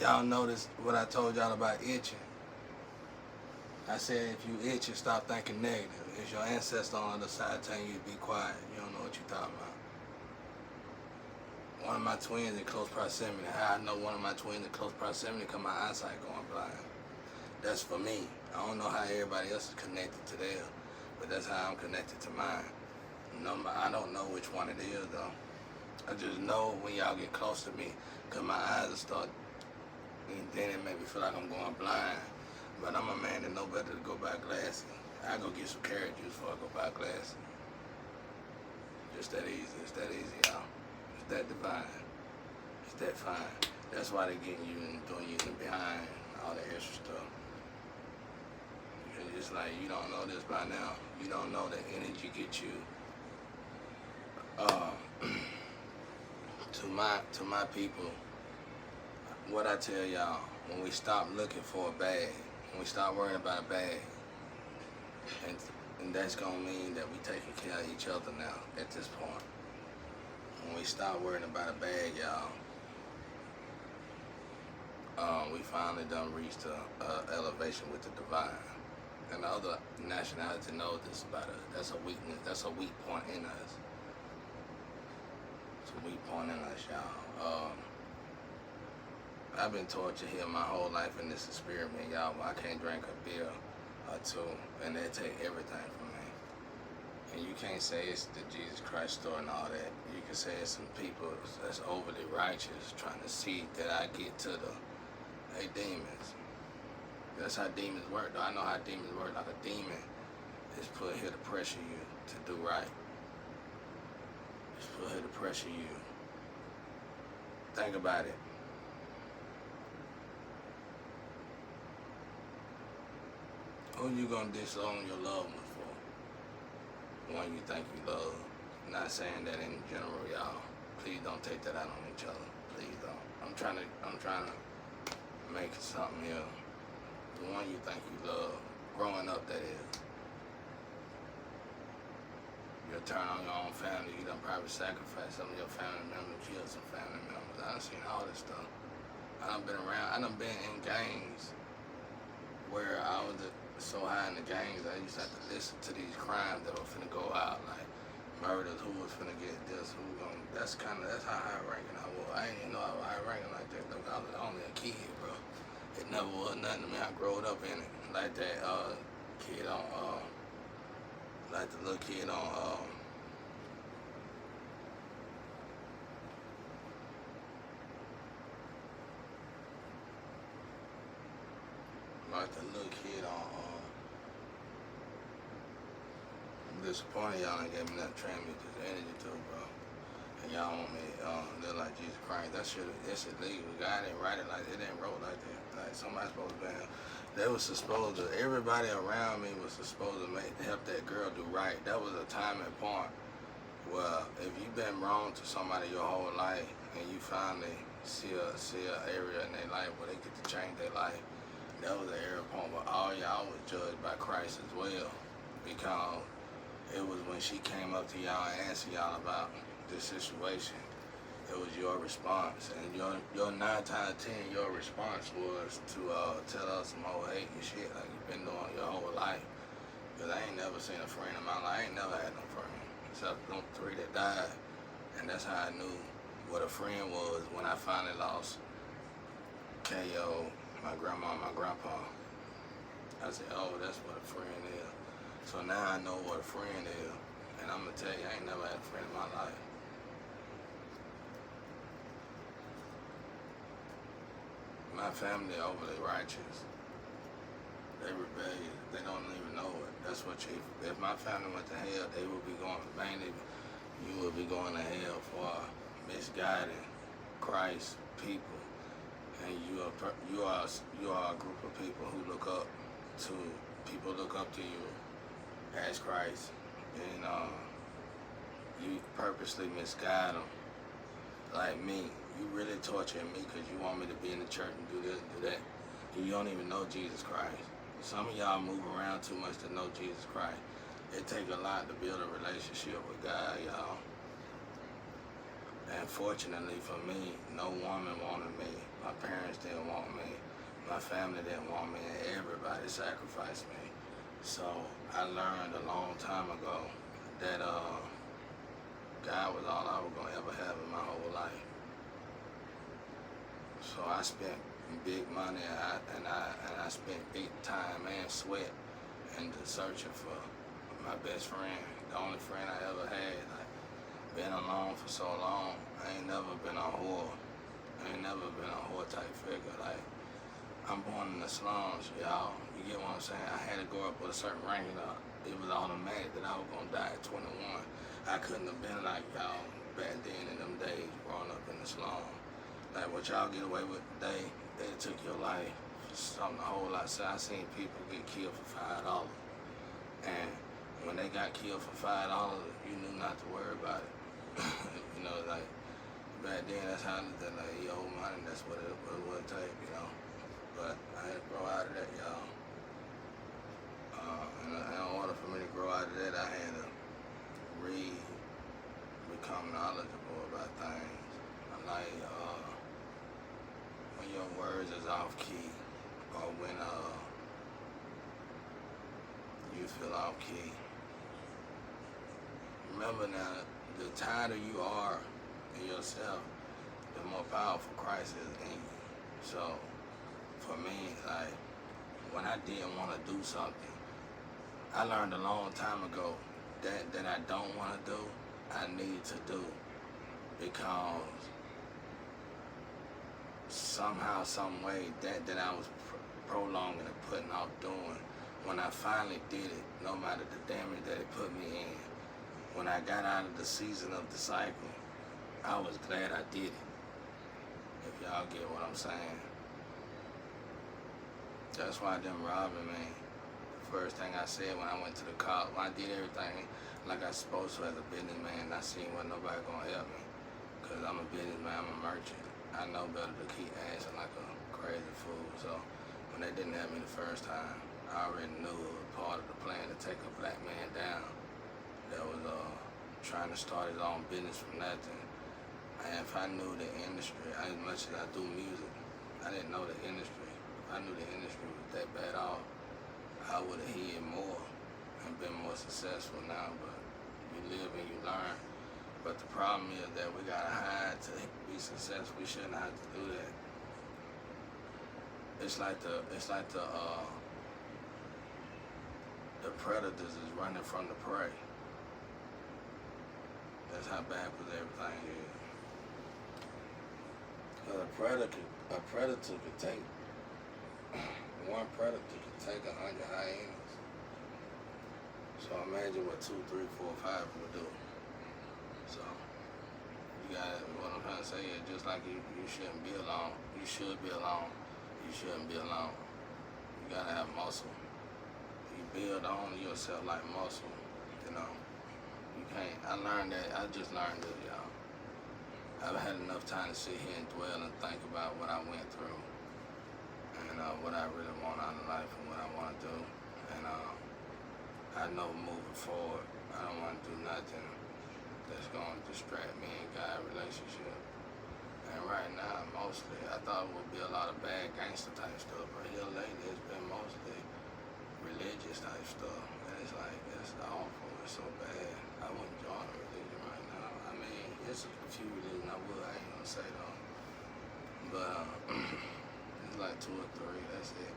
Y'all notice what I told y'all about itching? I said if you itch, you stop thinking negative. It's your ancestor on the other side telling you to be quiet. You don't know what you're talking about. One of my twins in close proximity. How I know one of my twins in close proximity because my eyesight going blind. That's for me. I don't know how everybody else is connected to theirs, but that's how I'm connected to mine. I don't know which one it is though. I just know when y'all get close to me, cause my eyes will start, and then it make me feel like I'm going blind. But I'm a man that know better to go buy glasses. I go get some carrot juice before I go buy glasses. Just that easy. It's that easy, y'all. It's that divine. It's that fine. That's why they getting you and doing you behind all the extra stuff. It's like you don't know this by now. You don't know that energy get you. To my people, what I tell y'all, when we stop looking for a bag, when we stop worrying about a bag, and that's gonna mean that we taking care of each other now at this point. When we stop worrying about a bag, y'all, we finally done reached elevation with the divine. And the other nationality knows this about us. That's a weakness. That's a weak point in us. It's a weak point in us, y'all. I've been taught to hear my whole life in this experiment, y'all. I can't drink a beer or two, and they take everything from me. And you can't say it's the Jesus Christ story and all that. You can say it's some people that's overly righteous trying to see that I get to the demons. That's how demons work, though. I know how demons work. Like a demon is put here to pressure you to do right. It's put here to pressure you. Think about it. Who you gonna disown your loved one for? One you think you love. Not saying that in general, y'all. Please don't take that out on each other. Please don't. I'm trying to make something here. The one you think you love, growing up that is. You'll turn on your own family, you done probably sacrificed some of your family members, killed some family members. I done seen all this stuff. I done been in gangs where I was so high in the gangs, I used to have to listen to these crimes that were finna go out, like murders, who was finna get this, that's how high ranking I was. I didn't even know I was high ranking like that. Look, I was only a kid, bro. It never was nothing to me. I growed up in it. Like that kid on like the little kid on like the little kid on I'm disappointed y'all ain't gave me that transmute this energy too, bro. And y'all want me live like Jesus Christ. It's illegal. God didn't write it like it didn't roll like that. Like somebody supposed to be everybody around me was supposed to help that girl do right. That was a time and point where if you've been wrong to somebody your whole life and you finally see a area in their life where they get to change their life, that was an area point where all y'all was judged by Christ as well, because it was when she came up to y'all and answered y'all about this situation. It was your response, and your 9 times out of 10, your response was to tell us some old hate and shit like you've been doing your whole life. Cause I ain't never seen a friend in my life. I ain't never had no friend except them 3 that died, and that's how I knew what a friend was when I finally lost KO, my grandma, and my grandpa. I said, oh, that's what a friend is. So now I know what a friend is, and I'm gonna tell you, I ain't never had a friend in my life. My family overly righteous. They rebellious. They don't even know it. That's what if my family went to hell, they would be going, mainly you would be going to hell for misguiding Christ people. And you are a group of people who look up to you as Christ. And you purposely misguide them. Like me, you really torturing me because you want me to be in the church and do this and do that. And you don't even know Jesus Christ. Some of y'all move around too much to know Jesus Christ. It takes a lot to build a relationship with God, y'all. And fortunately for me, no woman wanted me. My parents didn't want me. My family didn't want me, and everybody sacrificed me. So I learned a long time ago that God was all I was gonna ever have in my whole life. So I spent big money, and I spent big time and sweat into searching for my best friend, the only friend I ever had. Like, been alone for so long, I ain't never been a whore. I ain't never been a whore type figure. Like, I'm born in the slums, y'all. You get what I'm saying? I had to grow up with a certain range. It was automatic that I was gonna die at 21. I couldn't have been like y'all back then in them days, growing up in the slum. Like what y'all get away with today, they took your life for something a whole lot. So I seen people get killed for $5, and when they got killed for $5, you knew not to worry about it. You know, like back then, that's how they like you owe money. That's what it would take, you know. But I had to grow out of that, y'all. And in order for me to grow out of that, I had to read, become knowledgeable about things. Like when your words is off key, or when you feel off key. Remember now, the tighter you are in yourself, the more powerful Christ is in you. So for me, like when I didn't want to do something, I learned a long time ago that I don't want to do, I need to do, because somehow, some way that I was prolonging and putting off doing, when I finally did it, no matter the damage that it put me in, when I got out of the season of the cycle, I was glad I did it. If y'all get what I'm saying. That's why them robbing me. The first thing I said when I went to the cop, when I did everything like I was supposed to as a businessman, I seen wasn't nobody gonna help me. Cause I'm a businessman, I'm a merchant. I know better to keep asking like a crazy fool. So when they didn't have me the first time, I already knew it was part of the plan to take a black man down that was trying to start his own business from nothing. And if I knew the industry, as much as I do music, I didn't know the industry. If I knew the industry was that bad off, I would have hid more and been more successful now. But you live and you learn. But the problem is that we gotta hide to be successful. We shouldn't have to do that. It's like the predators is running from the prey. That's how backwards everything is. A predator could take one predator could take 100 hyenas. So imagine what 2, 3, 4, 5 would do. So you got what I'm trying to say is just like you shouldn't be alone. You should be alone. You shouldn't be alone. You gotta have muscle. You build on yourself like muscle. You know. You can't. I learned that. I just learned this, y'all. I've had enough time to sit here and dwell and think about what I went through and what I really want out of life and what I want to do. And I know moving forward, I don't want to do nothing that's going to distract me and God relationship. And right now, mostly, I thought it would be a lot of bad gangster type stuff, but here lately it's been mostly religious type stuff. And it's like, it's awful, it's so bad. I wouldn't join a religion right now. I mean, it's a few religions I ain't gonna say though. But it's like 2 or 3, that's it.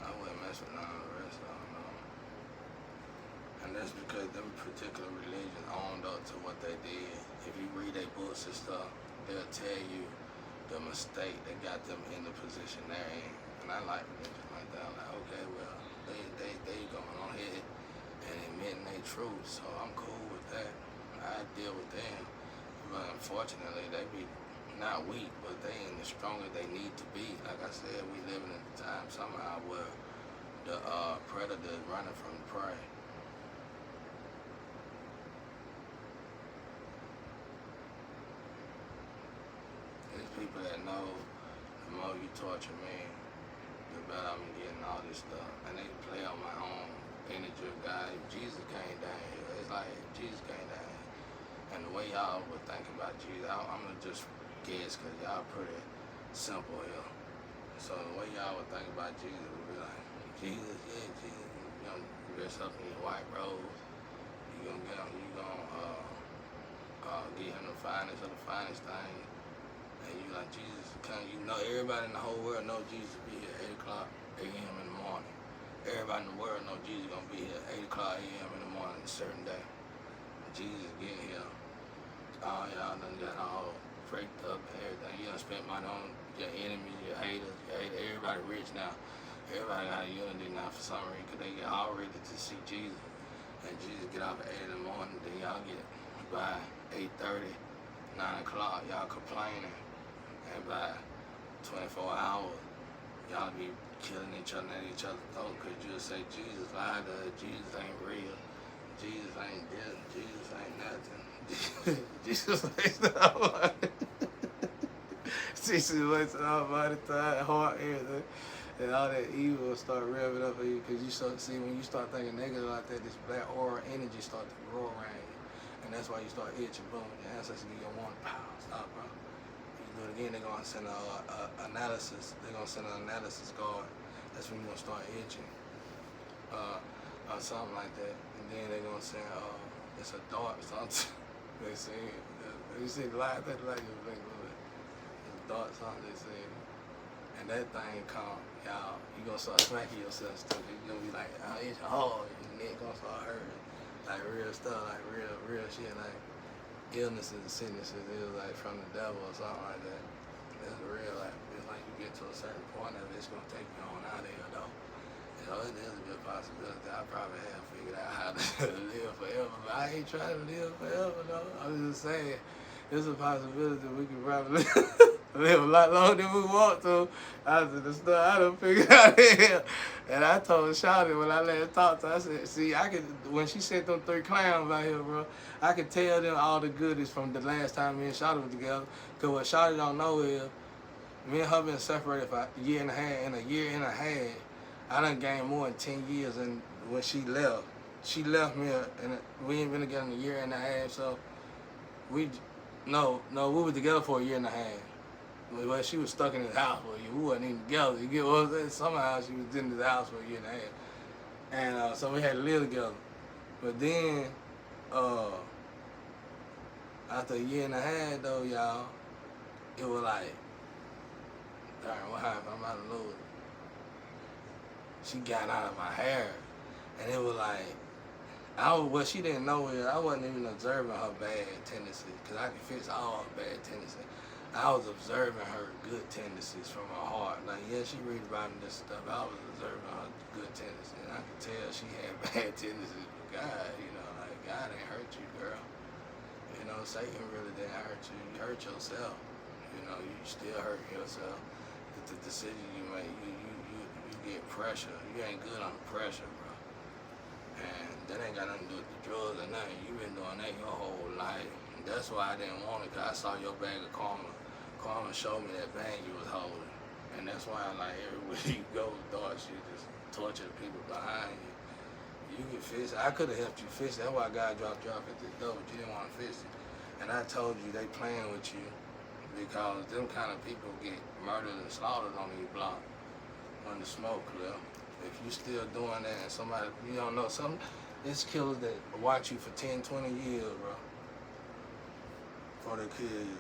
I wouldn't mess with none of the rest of them, though. And that's because them particular religions owned up to what they did. If you read their books and stuff, they'll tell you the mistake that got them in the position they're in. And I like religion like that. I'm like, okay, well, they going on here and admitting their truth, so I'm cool with that. I deal with them. But unfortunately, they be not weak, but they ain't as strong as they need to be. Like I said, we living in a time somehow where the predator is running from the prey. There's people that know the more you torture me, the better I'm getting all this stuff. And they play on my own energy of God. If Jesus came down here, it's like if Jesus came down here, And the way y'all would think about Jesus, I'm gonna just guess because y'all pretty simple here. So the way y'all would think about Jesus would be like, Jesus, yeah, Jesus, you gonna dress up in your white robes, you gonna get him the finest of the finest thing, and you like Jesus, you know everybody in the whole world know Jesus will be here 8 o'clock a.m. in the morning. Everybody in the world know Jesus gonna be here 8 o'clock a.m. in the morning a certain day. Jesus getting here. All y'all done got all freaked up and everything. You done spent money on your enemies, your haters, everybody rich now. Everybody got a unity now for some reason because they get all ready to see Jesus. And Jesus get off at 8 in the morning, then y'all get by 8:30, 9 o'clock, y'all complaining. And by 24 hours, y'all be killing each other at each other's throat because you'll say Jesus lied to us, Jesus ain't real. Jesus ain't this, Jesus ain't nothing. Jesus wasted our money. Jesus wasted our money, time, heart, everything. And all that evil will start revving up for you because you start see when you start thinking negative like that, this black aura energy start to grow around you. And that's why you start itching, boom, your ancestors give you a warning, pow, stop, bro. You do it again, they're gonna send an analysis. They're gonna send an analysis guard. That's when you're gonna start itching. Or something like that. And then they're gonna say, it's a dart or something. They say, you see the light, that's like your finger. It's a dart something they say. And that thing come, y'all, you gonna start smacking yourself too. You gonna be like, it's hard, your neck gonna start hurting. Like real stuff, like real shit, like illnesses and sicknesses, it was like from the devil or something like that. It's real, like, it's like you get to a certain point of it, it's gonna take you on out of here though. You know, it is a good possibility. I probably have figured out how to live forever, but I ain't trying to live forever though. I'm just saying, it's a possibility we can probably live a lot longer than we want to. After the stuff I done figured out here. And I told Shawty when I last talked to her, I said, see, when she said them 3 clowns out here, bro, I could tell them all the goodies from the last time me and Shawty were together. Because what Shawty don't know is, me and her been separated for a year and a half. In a year and a half, I done gained more than 10 years. And when she left me, and we ain't been together in a year and a half. So we were together for a year and a half. Well, she was stuck in his house for a year. We wasn't even together. You get what I'm saying? Somehow she was in his house for a year and a half. And so we had to live together. But then, after a year and a half though, y'all, it was like, darn, what happened? I'm out of lose. She got out of my hair. And it was like, what she didn't know is I wasn't even observing her bad tendencies, because I can fix all her bad tendencies. I was observing her good tendencies from her heart. Like, yeah, she read about this stuff. I was observing her good tendencies. And I could tell she had bad tendencies with God, you know, like, God ain't hurt you, girl. You know, Satan really didn't hurt you. You hurt yourself. You know, you still hurt yourself. The decision you make, you get pressure. You ain't good under pressure, bro. And that ain't got nothing to do with the drugs or nothing. You've been doing that your whole life. And that's why I didn't want it, because I saw your bag of karma. Karma showed me that bag you was holding. And that's why, like, everywhere you go, thoughts, you just torture the people behind you. You can fix it. I could have helped you fix it. That's why God dropped you off at the door, but you didn't want to fix it. And I told you they playing with you because them kind of people get murdered and slaughtered on these blocks when the smoke clear. If you still doing that and somebody, you don't know, it's killers that watch you for 10, 20 years, bro, before they kill you.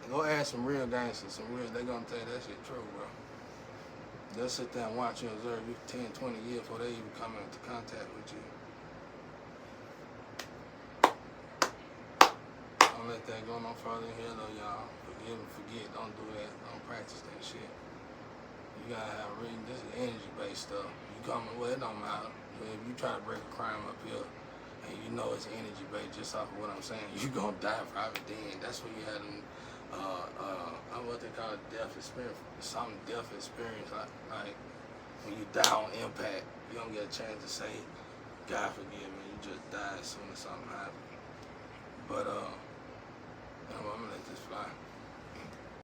Go ask some real gangsters, they gonna tell you that shit true, bro. They'll sit there and watch you, observe you for 10, 20 years before they even come into contact with you. Don't let that go no further in here though, y'all. Forgive and forget, don't do that, don't practice that shit. You gotta have reading, this is energy-based stuff. You coming, well, it don't matter. But if you try to break a crime up here, and you know it's energy-based just off of what I'm saying, you gonna die probably then. That's what you had in, what they call death experience, some death experience, like when you die on impact, you don't get a chance to say, God forgive me, you just die as soon as something happens. But, I'm gonna let this fly.